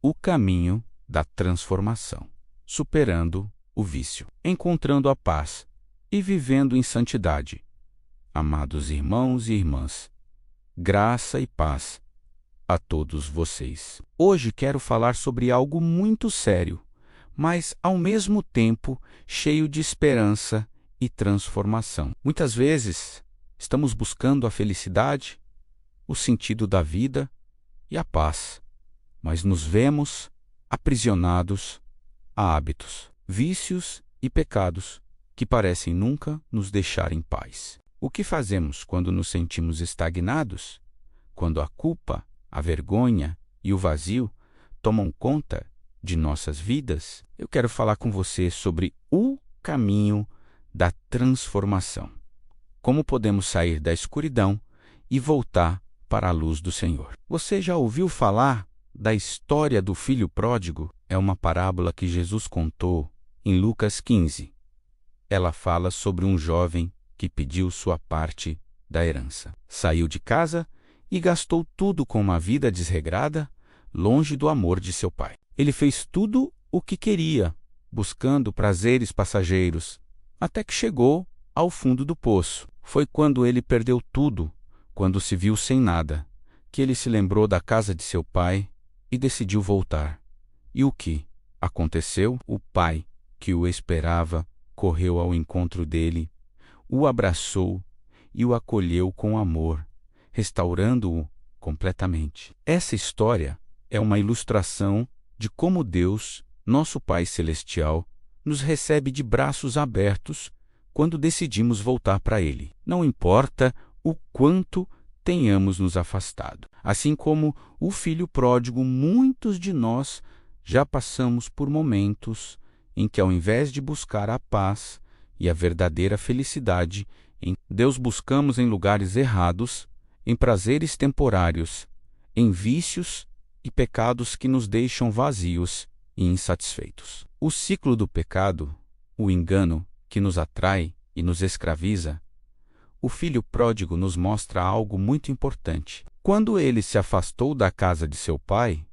o caminho da transformação, superando o vício, encontrando a paz e vivendo em santidade. Amados irmãos e irmãs, graça e paz a todos vocês. Hoje quero falar sobre algo muito sério, mas ao mesmo tempo cheio de esperança e transformação. Muitas vezes estamos buscando a felicidade, o sentido da vida e a paz, mas nos vemos aprisionados a hábitos, vícios e pecados que parecem nunca nos deixar em paz. O que fazemos quando nos sentimos estagnados? Quando a culpa, a vergonha e o vazio tomam conta de nossas vidas? Eu quero falar com você sobre o caminho da transformação. Como podemos sair da escuridão e voltar para a luz do Senhor. Você já ouviu falar da história do filho pródigo? É uma parábola que Jesus contou em Lucas 15. Ela fala sobre um jovem que pediu sua parte da herança. Saiu de casa e gastou tudo com uma vida desregrada, longe do amor de seu pai. Ele fez tudo o que queria, buscando prazeres passageiros, até que chegou ao fundo do poço. Foi quando ele perdeu tudo, quando se viu sem nada, que ele se lembrou da casa de seu pai e decidiu voltar. E o que aconteceu? O pai, que o esperava, correu ao encontro dele, o abraçou e o acolheu com amor, restaurando-o completamente. Essa história é uma ilustração de como Deus, nosso Pai Celestial, nos recebe de braços abertos quando decidimos voltar para Ele. Não importa o quanto tenhamos nos afastado. Assim como o filho pródigo, muitos de nós já passamos por momentos em que, ao invés de buscar a paz e a verdadeira felicidade em Deus, buscamos em lugares errados, em prazeres temporários, em vícios e pecados que nos deixam vazios e insatisfeitos. O ciclo do pecado, o engano que nos atrai e nos escraviza, o filho pródigo nos mostra algo muito importante. Quando ele se afastou da casa de seu pai,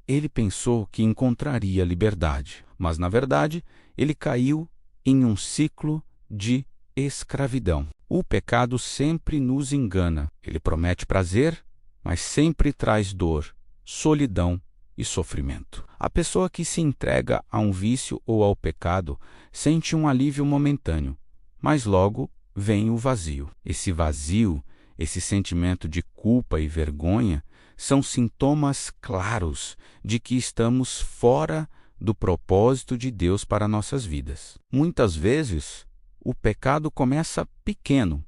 ele pensou que encontraria liberdade, mas, na verdade, ele caiu em um ciclo de escravidão. O pecado sempre nos engana. Ele promete prazer, mas sempre traz dor, solidão e sofrimento. A pessoa que se entrega a um vício ou ao pecado sente um alívio momentâneo, mas logo vem o vazio. Esse vazio, esse sentimento de culpa e vergonha, são sintomas claros de que estamos fora do propósito de Deus para nossas vidas. Muitas vezes, o pecado começa pequeno,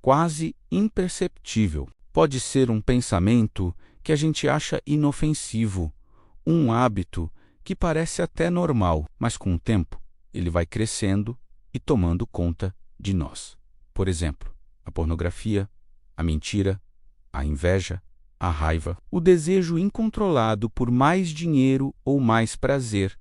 quase imperceptível. Pode ser um pensamento que a gente acha inofensivo, um hábito que parece até normal, mas com o tempo ele vai crescendo e tomando conta de nós. Por exemplo, a pornografia, a mentira, a inveja, a raiva, o desejo incontrolado por mais dinheiro ou mais prazer.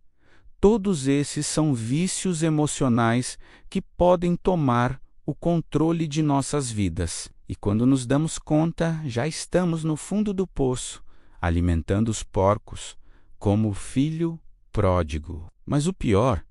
Todos esses são vícios emocionais que podem tomar o controle de nossas vidas. E quando nos damos conta, já estamos no fundo do poço, alimentando os porcos, como o filho pródigo. Mas o pior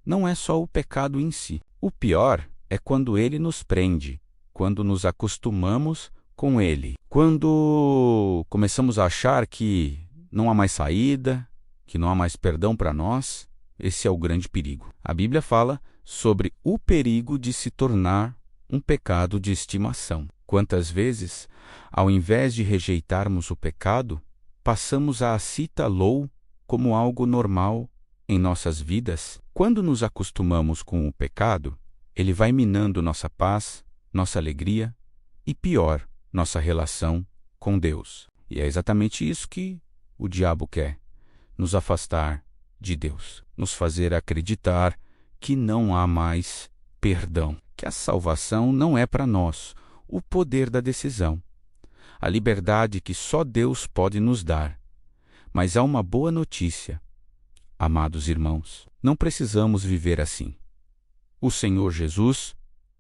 não é só o pecado em si. O pior é quando ele nos prende, quando nos acostumamos com ele, quando começamos a achar que não há mais saída, que não há mais perdão para nós. Esse é o grande perigo. A Bíblia fala sobre o perigo de se tornar um pecado de estimação. Quantas vezes, ao invés de rejeitarmos o pecado, passamos a aceitá-lo como algo normal em nossas vidas? Quando nos acostumamos com o pecado, ele vai minando nossa paz, nossa alegria e, pior, nossa relação com Deus. E é exatamente isso que o diabo quer: nos afastar de Deus, nos fazer acreditar que não há mais perdão, que a salvação não é para nós, o poder da decisão, a liberdade que só Deus pode nos dar. Mas há uma boa notícia, amados irmãos: não precisamos viver assim. O Senhor Jesus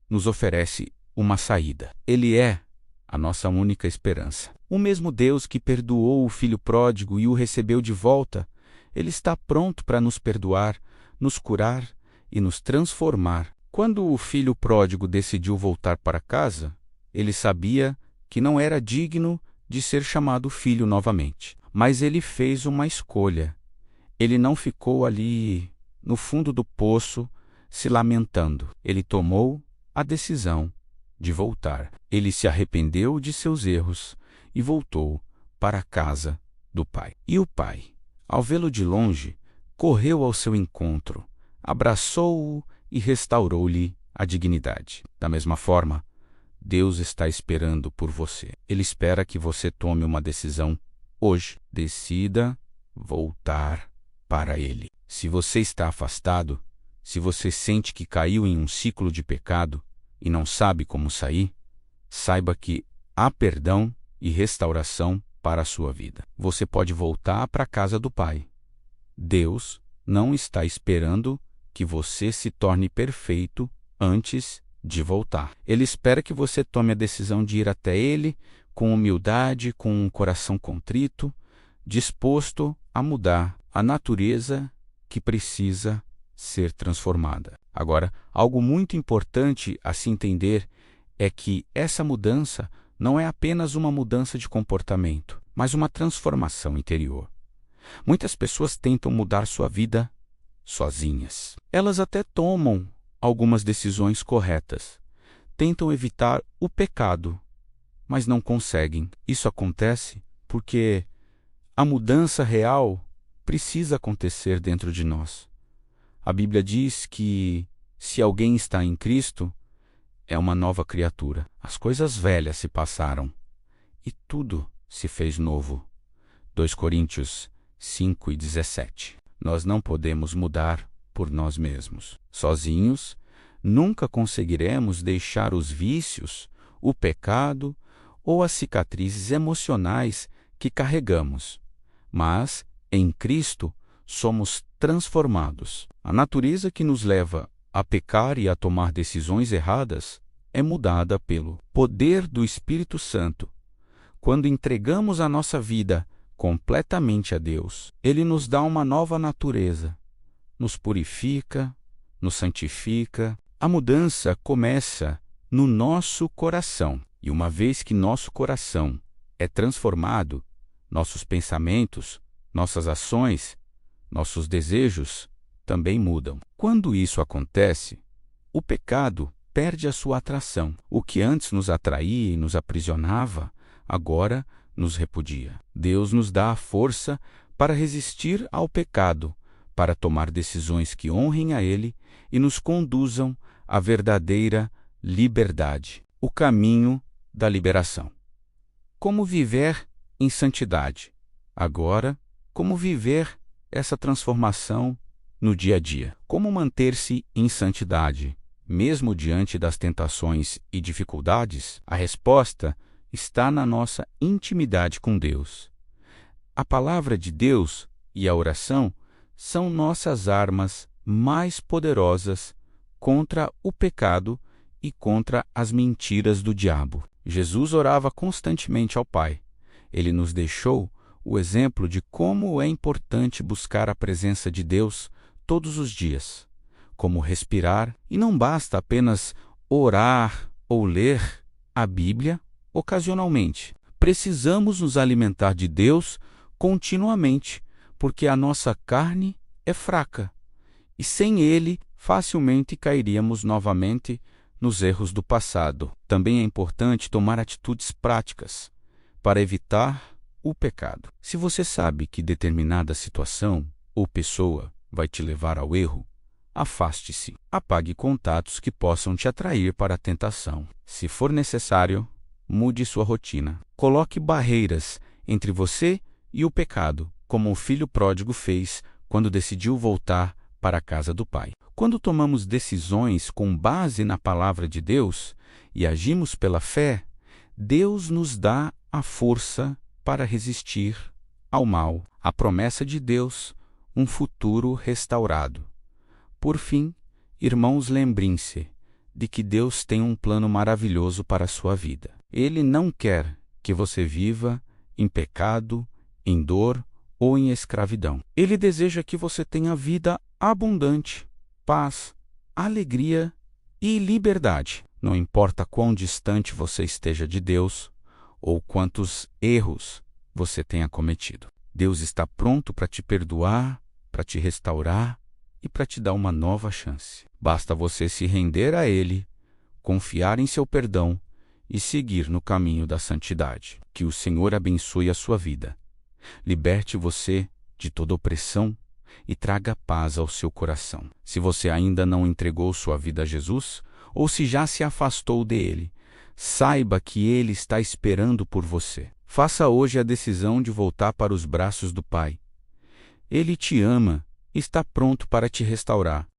nos oferece uma saída. Ele é a nossa única esperança. O mesmo Deus que perdoou o filho pródigo e o recebeu de volta, Ele está pronto para nos perdoar, nos curar e nos transformar. Quando o filho pródigo decidiu voltar para casa, ele sabia que não era digno de ser chamado filho novamente. Mas ele fez uma escolha. Ele não ficou ali no fundo do poço se lamentando. Ele tomou a decisão de voltar. Ele se arrependeu de seus erros e voltou para a casa do pai. E o pai, ao vê-lo de longe, correu ao seu encontro, abraçou-o e restaurou-lhe a dignidade. Da mesma forma, Deus está esperando por você. Ele espera que você tome uma decisão hoje. Decida voltar para Ele. Se você está afastado, se você sente que caiu em um ciclo de pecado e não sabe como sair, saiba que há perdão e restauração para a sua vida. Você pode voltar para a casa do Pai. Deus não está esperando que você se torne perfeito antes de voltar. Ele espera que você tome a decisão de ir até Ele com humildade, com um coração contrito, disposto a mudar a natureza que precisa ser transformada. Agora, algo muito importante a se entender é que essa mudança não é apenas uma mudança de comportamento, mas uma transformação interior. Muitas pessoas tentam mudar sua vida sozinhas. Elas até tomam algumas decisões corretas, tentam evitar o pecado, mas não conseguem. Isso acontece porque a mudança real precisa acontecer dentro de nós. A Bíblia diz que se alguém está em Cristo, é uma nova criatura. As coisas velhas se passaram e tudo se fez novo. 2 Coríntios 5:17. Nós não podemos mudar por nós mesmos. Sozinhos, nunca conseguiremos deixar os vícios, o pecado ou as cicatrizes emocionais que carregamos. Mas, em Cristo, somos transformados. A natureza que nos leva a pecar e a tomar decisões erradas é mudada pelo poder do Espírito Santo. Quando entregamos a nossa vida completamente a Deus, Ele nos dá uma nova natureza, nos purifica, nos santifica. A mudança começa no nosso coração. E uma vez que nosso coração é transformado, nossos pensamentos, nossas ações, nossos desejos também mudam. Quando isso acontece, o pecado perde a sua atração. O que antes nos atraía e nos aprisionava, agora nos repudia. Deus nos dá a força para resistir ao pecado, para tomar decisões que honrem a Ele e nos conduzam à verdadeira liberdade, o caminho da liberação. Como viver em santidade? Agora, como viver essa transformação no dia a dia? Como manter-se em santidade, mesmo diante das tentações e dificuldades? A resposta está na nossa intimidade com Deus. A palavra de Deus e a oração são nossas armas mais poderosas contra o pecado e contra as mentiras do diabo. Jesus orava constantemente ao Pai. Ele nos deixou o exemplo de como é importante buscar a presença de Deus todos os dias, como respirar, e não basta apenas orar ou ler a Bíblia ocasionalmente. Precisamos nos alimentar de Deus continuamente, porque a nossa carne é fraca, e sem Ele facilmente cairíamos novamente nos erros do passado. Também é importante tomar atitudes práticas para evitar o pecado. Se você sabe que determinada situação ou pessoa vai te levar ao erro, afaste-se. Apague contatos que possam te atrair para a tentação. Se for necessário, mude sua rotina. Coloque barreiras entre você e o pecado, como o filho pródigo fez quando decidiu voltar para a casa do Pai. Quando tomamos decisões com base na palavra de Deus e agimos pela fé, Deus nos dá a força para resistir ao mal. A promessa de Deus, um futuro restaurado. Por fim, irmãos, lembrem-se de que Deus tem um plano maravilhoso para a sua vida. Ele não quer que você viva em pecado, em dor ou em escravidão. Ele deseja que você tenha vida abundante, paz, alegria e liberdade. Não importa quão distante você esteja de Deus ou quantos erros você tenha cometido. Deus está pronto para te perdoar, para te restaurar e para te dar uma nova chance. Basta você se render a Ele, confiar em seu perdão e seguir no caminho da santidade. Que o Senhor abençoe a sua vida, liberte você de toda opressão e traga paz ao seu coração. Se você ainda não entregou sua vida a Jesus, ou se já se afastou dele, saiba que Ele está esperando por você. Faça hoje a decisão de voltar para os braços do Pai. Ele te ama e está pronto para te restaurar.